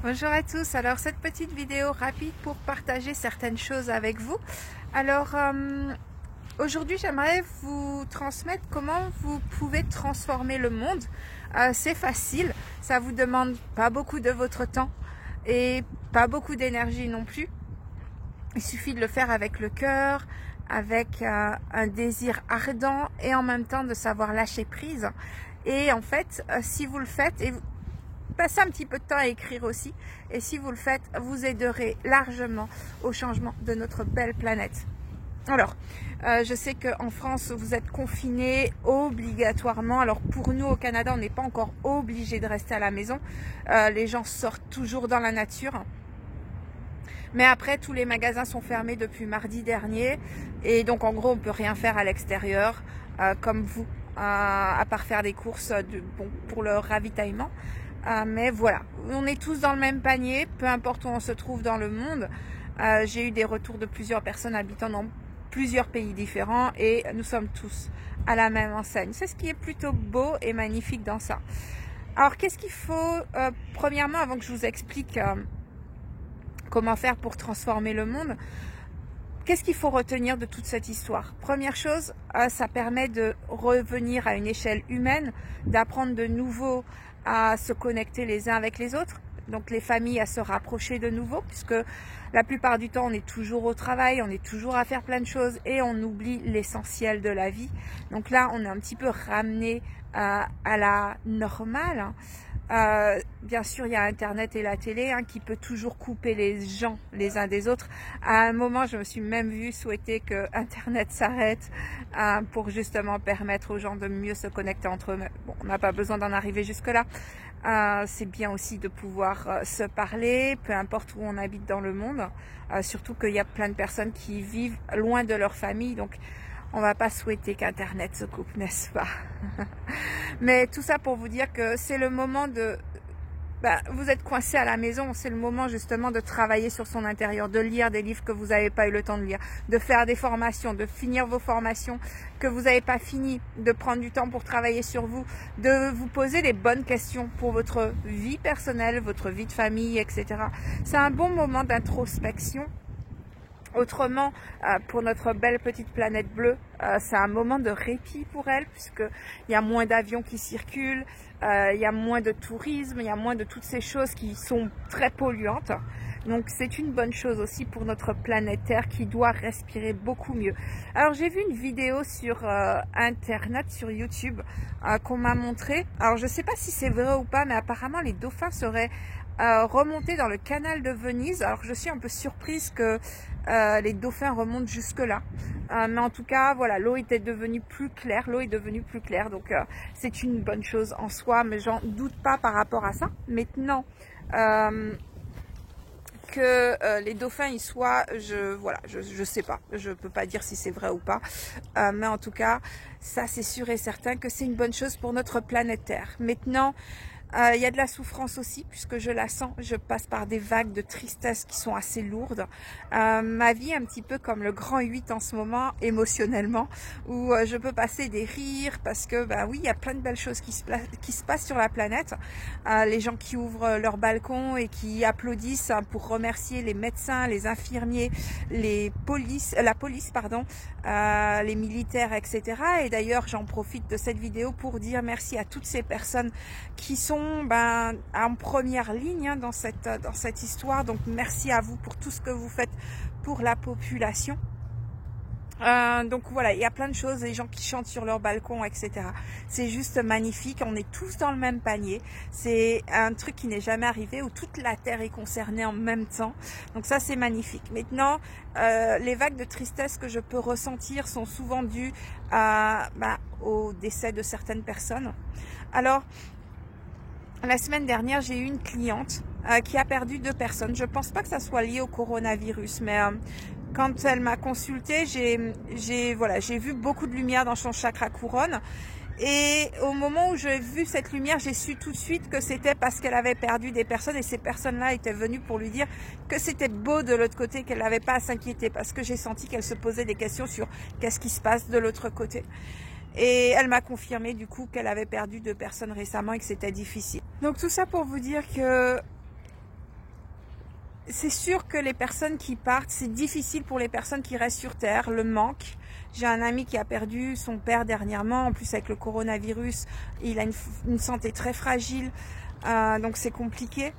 Bonjour à tous, alors cette petite vidéo rapide pour partager certaines choses avec vous. Alors aujourd'hui j'aimerais vous transmettre comment vous pouvez transformer le monde. C'est facile, ça vous demande pas beaucoup de votre temps et pas beaucoup d'énergie non plus. Il suffit de le faire avec le cœur, avec un désir ardent et en même temps de savoir lâcher prise. Et en fait, si vous le faites, et passez un petit peu de temps à écrire aussi, et si vous le faites, vous aiderez largement au changement de notre belle planète. Alors, je sais qu'en France, vous êtes confinés obligatoirement. Alors pour nous au Canada, on n'est pas encore obligé de rester à la maison. Les gens sortent toujours dans la nature. Mais après, tous les magasins sont fermés depuis mardi dernier. Et donc, en gros, on ne peut rien faire à l'extérieur, comme vous, à part faire des courses pour le ravitaillement. Mais voilà, on est tous dans le même panier, peu importe où on se trouve dans le monde. J'ai eu des retours de plusieurs personnes habitant dans plusieurs pays différents et nous sommes tous à la même enseigne. C'est ce qui est plutôt beau et magnifique dans ça. Alors, qu'est-ce qu'il faut, premièrement, avant que je vous explique comment faire pour transformer le monde, qu'est-ce qu'il faut retenir de toute cette histoire? Première chose, ça permet de revenir à une échelle humaine, d'apprendre de nouveau à se connecter les uns avec les autres, donc les familles à se rapprocher de nouveau, puisque la plupart du temps on est toujours au travail, on est toujours à faire plein de choses et on oublie l'essentiel de la vie. Donc là on est un petit peu ramené à la normale. Bien sûr, il y a Internet et la télé qui peut toujours couper les gens les uns des autres. À un moment, je me suis même vue souhaiter que Internet s'arrête pour justement permettre aux gens de mieux se connecter entre eux. Bon, on n'a pas besoin d'en arriver jusque-là. C'est bien aussi de pouvoir se parler, peu importe où on habite dans le monde. Surtout qu'il y a plein de personnes qui vivent loin de leur famille, donc on va pas souhaiter qu'Internet se coupe, n'est-ce pas? Mais tout ça pour vous dire que c'est le moment de... vous êtes coincé à la maison, c'est le moment justement de travailler sur son intérieur, de lire des livres que vous n'avez pas eu le temps de lire, de faire des formations, de finir vos formations que vous n'avez pas fini, de prendre du temps pour travailler sur vous, de vous poser les bonnes questions pour votre vie personnelle, votre vie de famille, etc. C'est un bon moment d'introspection. Autrement, pour notre belle petite planète bleue, c'est un moment de répit pour elle, puisqu'il y a moins d'avions qui circulent, il y a moins de tourisme, il y a moins de toutes ces choses qui sont très polluantes. Donc c'est une bonne chose aussi pour notre planète Terre qui doit respirer beaucoup mieux. Alors j'ai vu une vidéo sur Internet, sur YouTube, qu'on m'a montré. Alors je ne sais pas si c'est vrai ou pas, mais apparemment les dauphins seraient remontés dans le canal de Venise. Alors je suis un peu surprise que les dauphins remontent jusque là, mais en tout cas voilà, l'eau était devenue plus claire, donc c'est une bonne chose en soi, mais j'en doute pas par rapport à ça. Maintenant que les dauphins y soient, je sais pas, je peux pas dire si c'est vrai ou pas, mais en tout cas ça c'est sûr et certain que c'est une bonne chose pour notre planète Terre. Maintenant, il y a de la souffrance aussi, puisque je la sens, je passe par des vagues de tristesse qui sont assez lourdes. Ma vie est un petit peu comme le grand 8 en ce moment, émotionnellement, où je peux passer des rires, parce que oui, il y a plein de belles choses qui se passent sur la planète. Les gens qui ouvrent leur balcon et qui applaudissent pour remercier les médecins, les infirmiers, la police, les militaires, etc. Et d'ailleurs, j'en profite de cette vidéo pour dire merci à toutes ces personnes qui sont en première ligne dans cette histoire. Donc merci à vous pour tout ce que vous faites pour la population. Donc voilà, il y a plein de choses, les gens qui chantent sur leur balcon, etc. C'est juste magnifique, on est tous dans le même panier. C'est un truc qui n'est jamais arrivé, où toute la Terre est concernée en même temps. Donc ça, c'est magnifique. Maintenant, les vagues de tristesse que je peux ressentir sont souvent dues au décès de certaines personnes. Alors, la semaine dernière, j'ai eu une cliente qui a perdu 2 personnes. Je pense pas que ça soit lié au coronavirus, mais quand elle m'a consultée, j'ai vu beaucoup de lumière dans son chakra couronne. Et au moment où j'ai vu cette lumière, j'ai su tout de suite que c'était parce qu'elle avait perdu des personnes, et ces personnes-là étaient venues pour lui dire que c'était beau de l'autre côté, qu'elle n'avait pas à s'inquiéter, parce que j'ai senti qu'elle se posait des questions sur qu'est-ce qui se passe de l'autre côté. Et elle m'a confirmé du coup qu'elle avait perdu 2 personnes récemment et que c'était difficile. Donc tout ça pour vous dire que c'est sûr que les personnes qui partent, c'est difficile pour les personnes qui restent sur Terre, le manque. J'ai un ami qui a perdu son père dernièrement, en plus avec le coronavirus, il a une santé très fragile, donc c'est compliqué.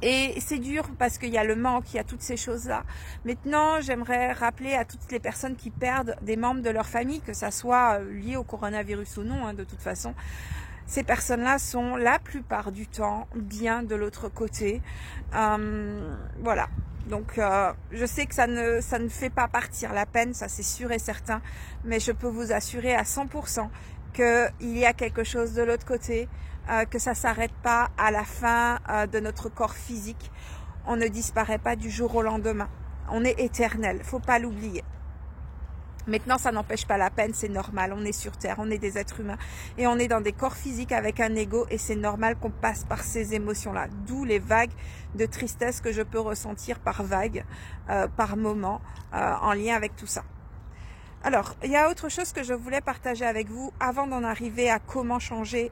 Et c'est dur parce qu'il y a le manque, il y a toutes ces choses-là. Maintenant, j'aimerais rappeler à toutes les personnes qui perdent des membres de leur famille, que ça soit lié au coronavirus ou non, de toute façon, ces personnes-là sont la plupart du temps bien de l'autre côté. Voilà. Donc, je sais que ça ne fait pas partir la peine, ça c'est sûr et certain. Mais je peux vous assurer à 100% qu'il y a quelque chose de l'autre côté, que ça ne s'arrête pas à la fin de notre corps physique. On ne disparaît pas du jour au lendemain. On est éternel, il ne faut pas l'oublier. Maintenant, ça n'empêche pas la peine, c'est normal, on est sur Terre, on est des êtres humains et on est dans des corps physiques avec un ego et c'est normal qu'on passe par ces émotions-là. D'où les vagues de tristesse que je peux ressentir par vague, par moment, en lien avec tout ça. Alors, il y a autre chose que je voulais partager avec vous avant d'en arriver à comment changer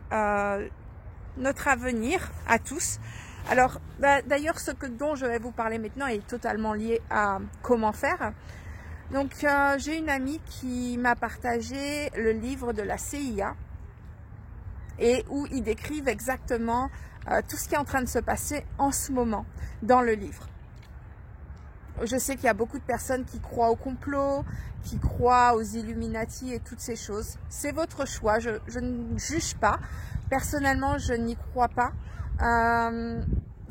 notre avenir à tous. Alors, d'ailleurs, dont je vais vous parler maintenant est totalement lié à comment faire. Donc, j'ai une amie qui m'a partagé le livre de la CIA et où ils décrivent exactement tout ce qui est en train de se passer en ce moment dans le livre. Je sais qu'il y a beaucoup de personnes qui croient au complot, qui croient aux Illuminati et toutes ces choses. C'est votre choix, je ne juge pas. Personnellement, je n'y crois pas.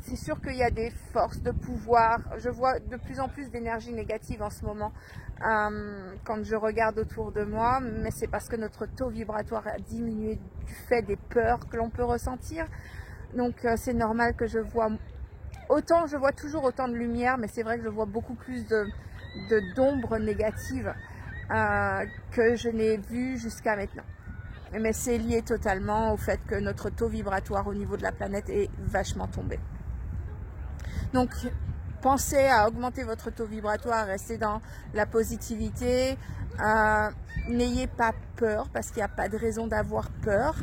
C'est sûr qu'il y a des forces de pouvoir. Je vois de plus en plus d'énergie négative en ce moment quand je regarde autour de moi, mais c'est parce que notre taux vibratoire a diminué du fait des peurs que l'on peut ressentir. Donc c'est normal que je vois je vois toujours autant de lumière, mais c'est vrai que je vois beaucoup plus d'ombres négatives que je n'ai vu jusqu'à maintenant. Mais c'est lié totalement au fait que notre taux vibratoire au niveau de la planète est vachement tombé. Donc, pensez à augmenter votre taux vibratoire, restez dans la positivité. N'ayez pas peur parce qu'il n'y a pas de raison d'avoir peur.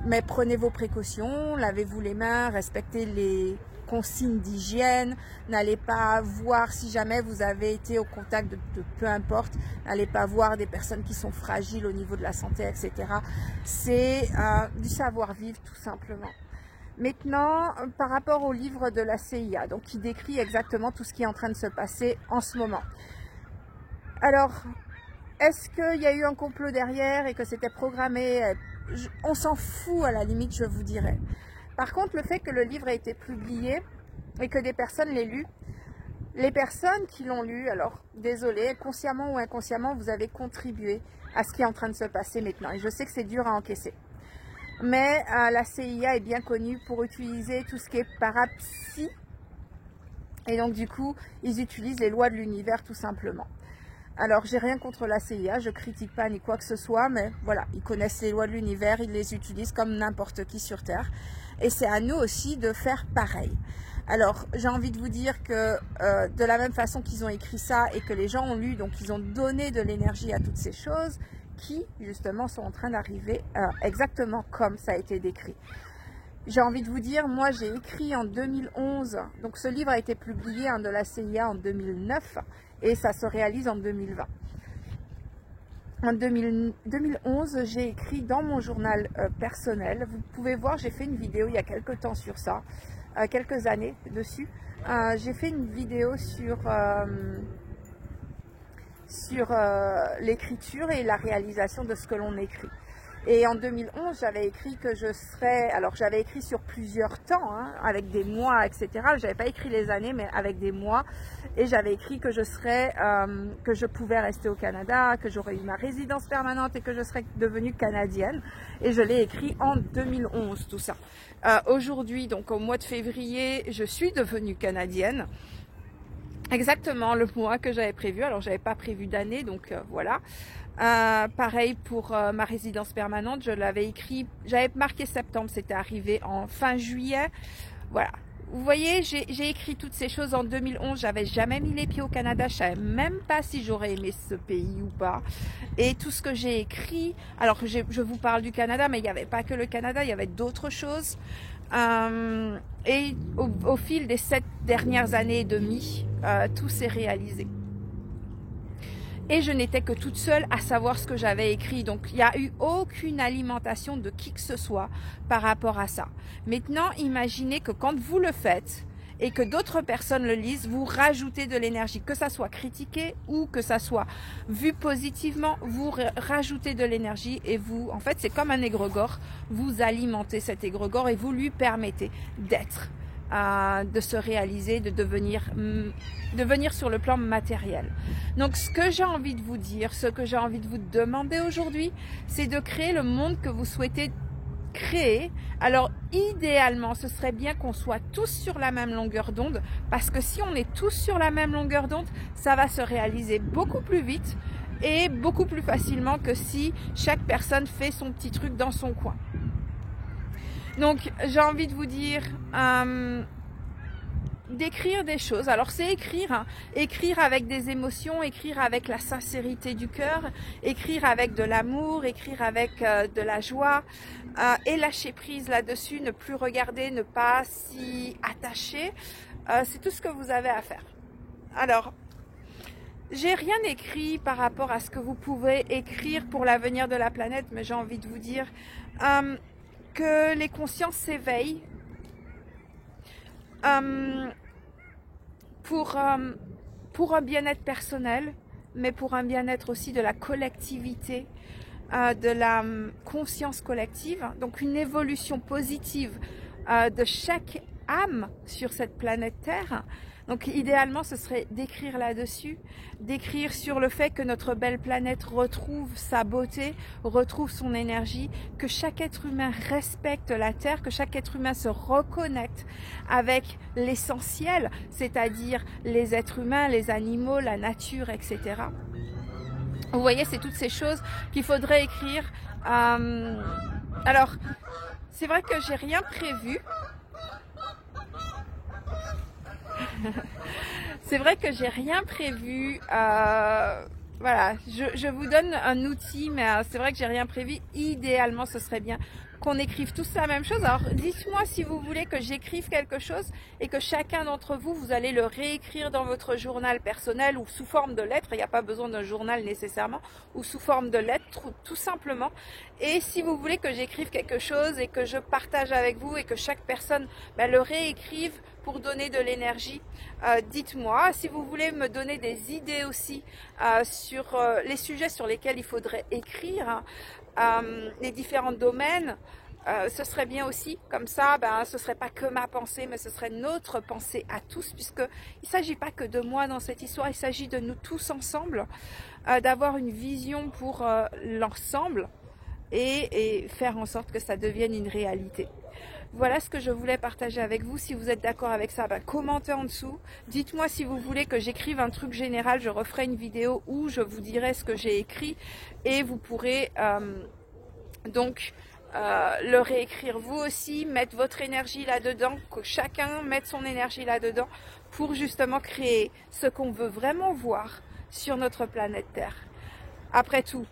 Mais prenez vos précautions, lavez-vous les mains, respectez les consignes d'hygiène, n'allez pas voir si jamais vous avez été au contact de peu importe, n'allez pas voir des personnes qui sont fragiles au niveau de la santé, etc. C'est du savoir-vivre tout simplement. Maintenant, par rapport au livre de la CIA, donc qui décrit exactement tout ce qui est en train de se passer en ce moment. Alors, est-ce qu'il y a eu un complot derrière et que c'était programmé? On s'en fout à la limite, je vous dirais. Par contre, le fait que le livre ait été publié et que des personnes l'aient lu, les personnes qui l'ont lu, alors désolé, consciemment ou inconsciemment, vous avez contribué à ce qui est en train de se passer maintenant. Et je sais que c'est dur à encaisser. Mais la CIA est bien connue pour utiliser tout ce qui est parapsie. Et donc du coup, ils utilisent les lois de l'univers tout simplement. Alors, j'ai rien contre la CIA, je critique pas ni quoi que ce soit, mais voilà, ils connaissent les lois de l'univers, ils les utilisent comme n'importe qui sur Terre. Et c'est à nous aussi de faire pareil. Alors, j'ai envie de vous dire que de la même façon qu'ils ont écrit ça et que les gens ont lu, donc ils ont donné de l'énergie à toutes ces choses qui, justement, sont en train d'arriver exactement comme ça a été décrit. J'ai envie de vous dire, moi j'ai écrit en 2011, donc ce livre a été publié de la CIA en 2009 et ça se réalise en 2020. En 2011, j'ai écrit dans mon journal personnel, vous pouvez voir, j'ai fait une vidéo il y a quelques temps sur ça, quelques années dessus. J'ai fait une vidéo sur l'écriture et la réalisation de ce que l'on écrit. Et en 2011, j'avais écrit que je serais, alors j'avais écrit sur plusieurs temps, hein, avec des mois, etc. J'avais pas écrit les années, mais avec des mois. Et j'avais écrit que je serais, que je pouvais rester au Canada, que j'aurais eu ma résidence permanente et que je serais devenue canadienne. Et je l'ai écrit en 2011, tout ça. Aujourd'hui, donc au mois de février, je suis devenue canadienne. Exactement le mois que j'avais prévu. Alors, j'avais pas prévu d'année, donc voilà. Pareil pour ma résidence permanente, je l'avais écrit, j'avais marqué septembre, c'était arrivé en fin juillet. Voilà. Vous voyez, j'ai écrit toutes ces choses en 2011, j'avais jamais mis les pieds au Canada, je savais même pas si j'aurais aimé ce pays ou pas. Et tout ce que j'ai écrit, alors je vous parle du Canada, mais il n'y avait pas que le Canada, il y avait d'autres choses. Et au fil des 7 dernières années et demie, tout s'est réalisé. Et je n'étais que toute seule à savoir ce que j'avais écrit. Donc, il n'y a eu aucune alimentation de qui que ce soit par rapport à ça. Maintenant, imaginez que quand vous le faites et que d'autres personnes le lisent, vous rajoutez de l'énergie. Que ça soit critiqué ou que ça soit vu positivement, vous rajoutez de l'énergie et vous, en fait, c'est comme un égrégore. Vous alimentez cet égrégore et vous lui permettez d'être, de se réaliser, de devenir sur le plan matériel. Donc ce que j'ai envie de vous dire, ce que j'ai envie de vous demander aujourd'hui, c'est de créer le monde que vous souhaitez créer. Alors idéalement, ce serait bien qu'on soit tous sur la même longueur d'onde, parce que si on est tous sur la même longueur d'onde, ça va se réaliser beaucoup plus vite et beaucoup plus facilement que si chaque personne fait son petit truc dans son coin. Donc j'ai envie de vous dire d'écrire des choses. Alors c'est écrire, hein. Écrire avec des émotions, écrire avec la sincérité du cœur, écrire avec de l'amour, écrire avec de la joie, et lâcher prise là-dessus, ne plus regarder, ne pas s'y attacher. C'est tout ce que vous avez à faire. Alors, j'ai rien écrit par rapport à ce que vous pouvez écrire pour l'avenir de la planète, mais j'ai envie de vous dire que les consciences s'éveillent pour un bien-être personnel, mais pour un bien-être aussi de la collectivité, de la conscience collective, donc une évolution positive de chaque âme sur cette planète Terre. Donc idéalement, ce serait d'écrire là-dessus, d'écrire sur le fait que notre belle planète retrouve sa beauté, retrouve son énergie, que chaque être humain respecte la Terre, que chaque être humain se reconnecte avec l'essentiel, c'est-à-dire les êtres humains, les animaux, la nature, etc. Vous voyez, c'est toutes ces choses qu'il faudrait écrire. Alors, c'est vrai que j'ai rien prévu. C'est vrai que j'ai rien prévu. Voilà, je vous donne un outil, mais c'est vrai que j'ai rien prévu. Idéalement, ce serait bien qu'on écrive tous la même chose. Alors, dites-moi si vous voulez que j'écrive quelque chose et que chacun d'entre vous, vous allez le réécrire dans votre journal personnel ou sous forme de lettres. Il n'y a pas besoin d'un journal nécessairement, ou sous forme de lettres, tout simplement. Et si vous voulez que j'écrive quelque chose et que je partage avec vous et que chaque personne le réécrive pour donner de l'énergie, dites-moi. Si vous voulez me donner des idées aussi sur les sujets sur lesquels il faudrait écrire, les différents domaines, ce serait bien aussi. Comme ça, ce ne serait pas que ma pensée, mais ce serait notre pensée à tous, puisqu'il ne s'agit pas que de moi dans cette histoire, il s'agit de nous tous ensemble, d'avoir une vision pour l'ensemble et faire en sorte que ça devienne une réalité. Voilà ce que je voulais partager avec vous. Si vous êtes d'accord avec ça, commentez en dessous. Dites-moi si vous voulez que j'écrive un truc général. Je referai une vidéo où je vous dirai ce que j'ai écrit et vous pourrez le réécrire vous aussi, mettre votre énergie là-dedans, que chacun mette son énergie là-dedans pour justement créer ce qu'on veut vraiment voir sur notre planète Terre. Après tout,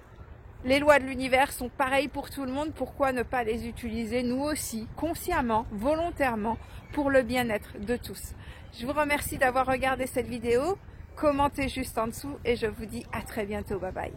les lois de l'univers sont pareilles pour tout le monde, pourquoi ne pas les utiliser nous aussi, consciemment, volontairement, pour le bien-être de tous. Je vous remercie d'avoir regardé cette vidéo, commentez juste en dessous et je vous dis à très bientôt, bye bye.